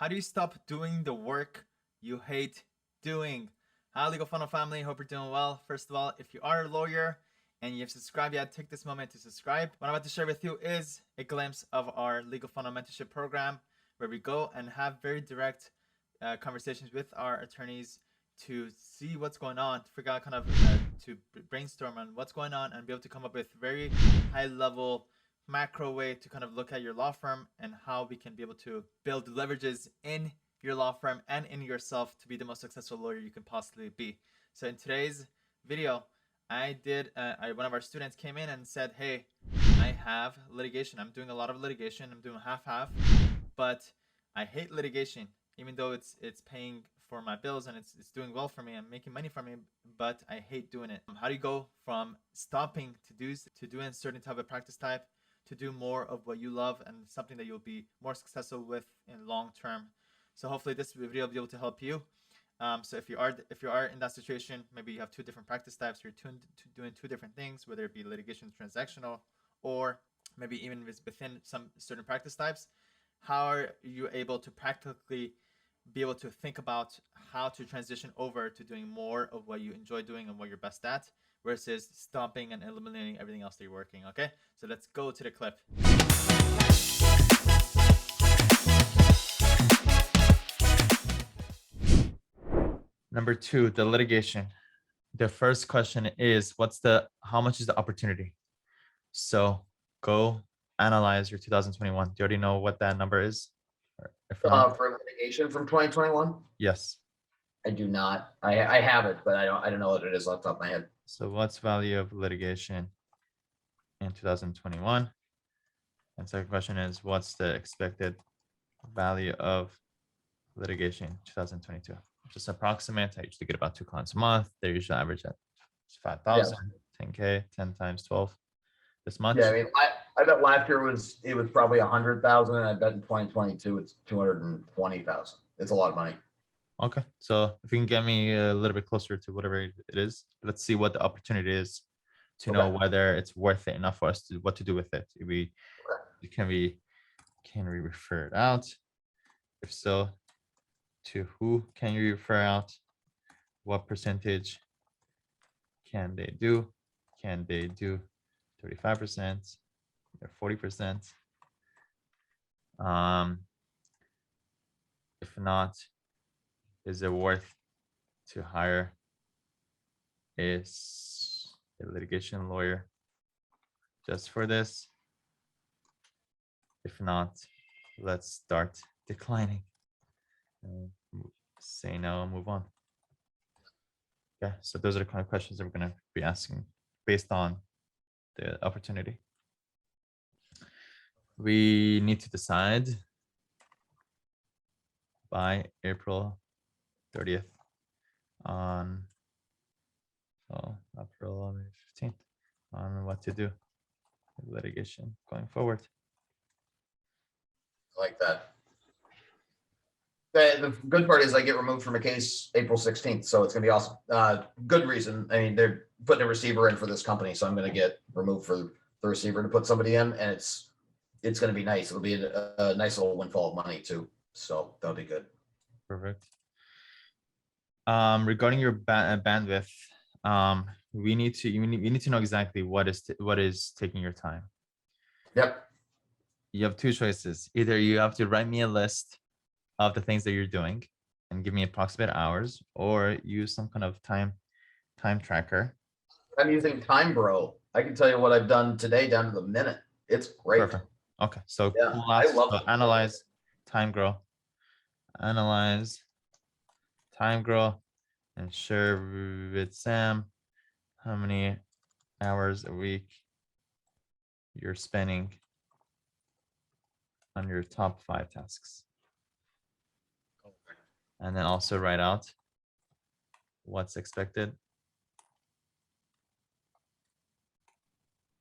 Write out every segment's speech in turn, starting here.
How do you stop doing the work you hate doing? Hi, Legal Funnel family. Hope you're doing well. First of all, if you are a lawyer and you've subscribed yet, take this moment to subscribe. What I'm about to share with you is a glimpse of our Legal Funnel mentorship program, where we go and have very direct conversations with our attorneys to see what's going on, to figure out to brainstorm on what's going on and be able to come up with very high level macro way to kind of look at your law firm and how we can be able to build leverages in your law firm and in yourself to be the most successful lawyer you can possibly be. So in today's video, one of our students came in and said, hey, I have litigation. I'm doing a lot of litigation. I'm doing half, but I hate litigation, even though it's paying for my bills and it's doing well for me. I'm making money from it, but I hate doing it. How do you go from stopping to doing a certain type of practice type to do more of what you love and something that you'll be more successful with in long term? So hopefully this video will be able to help you. So if you are in that situation, maybe you have two different practice types, you're doing two different things, whether it be litigation transactional or maybe even within some certain practice types. How are you able to practically be able to think about how to transition over to doing more of what you enjoy doing and what you're best at versus stopping and eliminating everything else that you're working? Okay, so let's go to the clip. Number two, the litigation. The first question is, how much is the opportunity? So go analyze your 2021. Do you already know what that number is? For litigation from 2021? Yes. I do not. I have it, but I don't know what it is off the top of my head. So what's value of litigation in 2021? And second question is, what's the expected value of litigation in 2022? Just approximate. I usually get about 2 clients a month. They usually average at 5,000, 10K, 10 times 12. This much? Yeah, I mean, I bet last year it was probably 100,000, and I bet in 2022 it's 220,000. It's a lot of money. Okay, so if you can get me a little bit closer to whatever it is, let's see what the opportunity is to know whether it's worth it enough for us to what to do with it. Can we refer it out? If so, to who can you refer out? What percentage can they do? Can they do 35% or 40%? If not, is it worth to hire a litigation lawyer just for this? If not, let's start declining. Say no, move on. Okay, so those are the kind of questions that we're going to be asking based on the opportunity. We need to decide by April 30th on April 15th on what to do with litigation going forward. I like that. The good part is I get removed from a case April 16th, so it's gonna be awesome. Good reason. I mean, they're putting a receiver in for this company, so I'm gonna get removed for the receiver to put somebody in, and it's gonna be nice. It'll be a nice little windfall of money too, so that'll be good. Perfect. Regarding your bandwidth, we need to know exactly what is taking your time. Yep. You have two choices. Either you have to write me a list of the things that you're doing and give me approximate hours, or use some kind of time tracker. I'm using Time Bro. I can tell you what I've done today down to the minute. It's great. Perfect. Okay, so yeah, I love it. Analyze Time Grow. Analyze Time Grow and share with Sam how many hours a week you're spending on your top 5 tasks. And then also write out what's expected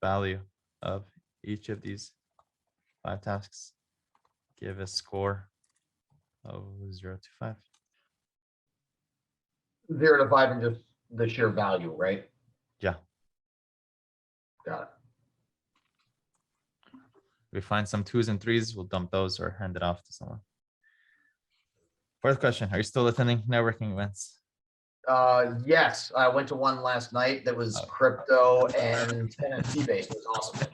value of each of these 5 tasks. Give a score of 0 to 5. 0 to 5 and just the sheer value, right? Yeah. Got it. If we find some 2s and 3s, we'll dump those or hand it off to someone. Fourth question: are you still attending networking events? Yes, I went to one last night that was crypto and NFT based. It was awesome.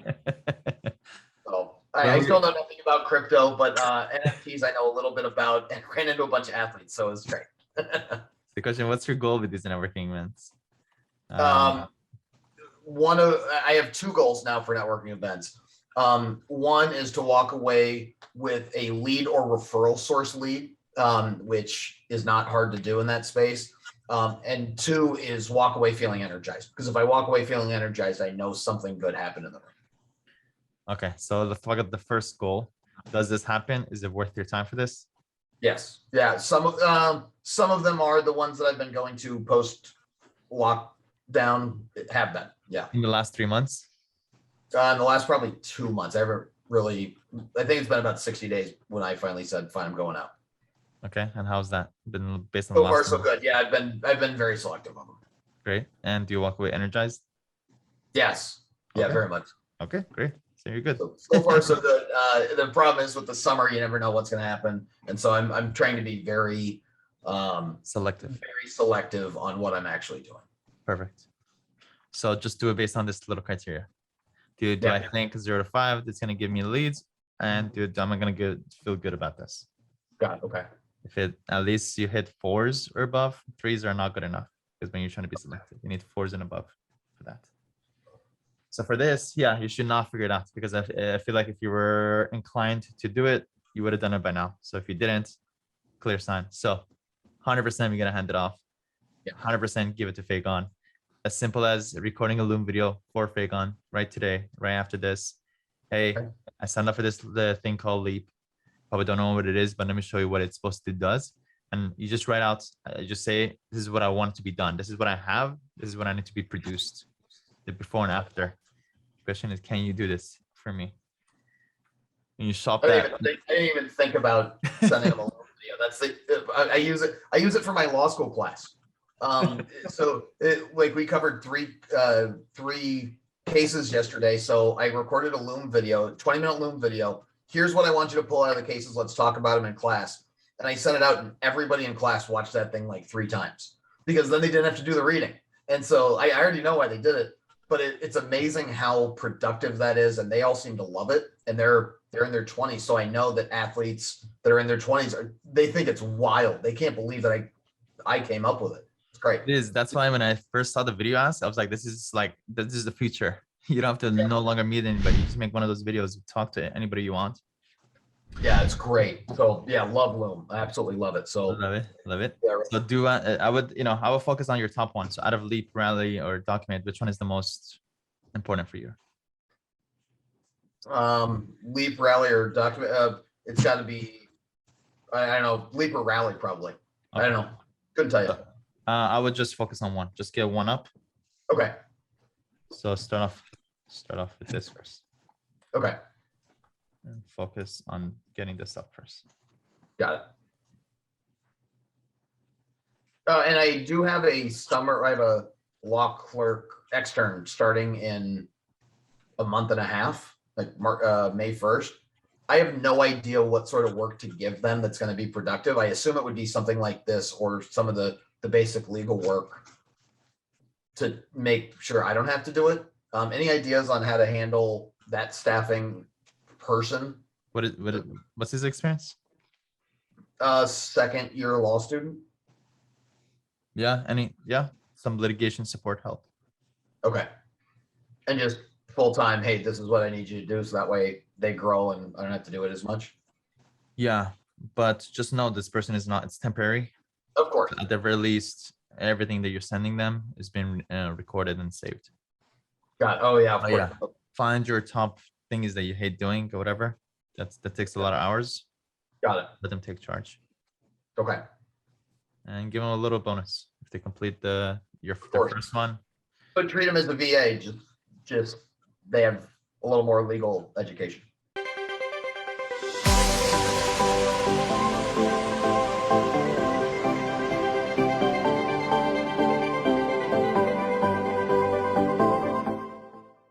So I still know nothing about crypto, but NFTs I know a little bit about, and ran into a bunch of athletes, so it was great. The question: what's your goal with these networking events? I have two goals now for networking events. One is to walk away with a lead or referral source lead, which is not hard to do in that space. And two is walk away feeling energized, because if I walk away feeling energized, I know something good happened in the room. Okay, so let's talk about the first goal. Does this happen? Is it worth your time for this? Yes. Yeah. Some of them are the ones that I've been going to post lockdown have been. Yeah. In the last 3 months? In the last probably 2 months. I think it's been about 60 days when I finally said, fine, I'm going out. Okay, and how's that been based on So the far, last so month? good. Yeah, I've been very selective on them. Great. And do you walk away energized? Yes. Yeah, Okay. very much. Okay, great. So you're good. So far, so good. The problem is with the summer, you never know what's going to happen, and so I'm trying to be very Selective. on what I'm actually doing. Perfect. So just do it based on this little criteria. Do Yeah. I think 0 to 5 that's going to give me leads, and am I going to feel good about this? Got it. Okay. If it at least you hit 4s or above, 3s are not good enough, because when you're trying to be selective, you need 4s and above for that. So for this, yeah, you should not figure it out, because I feel like if you were inclined to do it, you would have done it by now. So if you didn't, clear sign. So 100% you're going to hand it off. Yeah. 100% give it to Fagon. As simple as recording a Loom video for Fagon right today, right after this. Hey, Okay. I signed up for the thing called Leap. Probably don't know what it is, but let me show you what it's supposed to does. And you just write out, just say, this is what I want to be done. This is what I have. This is what I need to be produced. The before and after. Question is, can you do this for me? And you shop that. I didn't even think about sending them a little video. That's I use it for my law school class. Like we covered three cases yesterday. So I recorded a Loom video, 20-minute Loom video. Here's what I want you to pull out of the cases. Let's talk about them in class. And I sent it out, and everybody in class watched that thing like 3 times, because then they didn't have to do the reading. And so I already know why they did it, but it's amazing how productive that is. And they all seem to love it. And they're in their 20s. So I know that athletes that are in their 20s they think it's wild. They can't believe that I came up with it. It's great. It is. That's why when I first saw the video ads, I was like, this is the future. You don't have to no longer meet anybody. You just make one of those videos, talk to anybody you want. Yeah, it's great. So yeah, love Loom. I absolutely love it. So love it. yeah, right. So I would focus on your top one. So out of Leap, Rally, or Document, which one is the most important for you? Leap, Rally, or Document. It's got to be, I don't know, Leap or Rally probably. I don't know. Couldn't tell you. I would just focus on one. Just get one up. Okay. So start off with this first. Okay. And focus on getting this up first. Got it. And I do have I have a law clerk extern starting in a month and a half, like May 1st. I have no idea what sort of work to give them that's going to be productive. I assume it would be something like this, or some of the basic legal work to make sure I don't have to do it. Any ideas on how to handle that staffing person? What's his experience? Second-year law student. Yeah, some litigation support help. Okay. And just full-time, hey, this is what I need you to do, so that way they grow and I don't have to do it as much. Yeah, but just know this person it's temporary. Of course. At the very least, everything that you're sending them is being recorded and saved. Got it. Oh yeah, of course. Yeah. Find your top things that you hate doing or whatever. That takes a lot of hours. Got it. Let them take charge. Okay. And give them a little bonus if they complete their first one. But treat them as a VA. Just they have a little more legal education.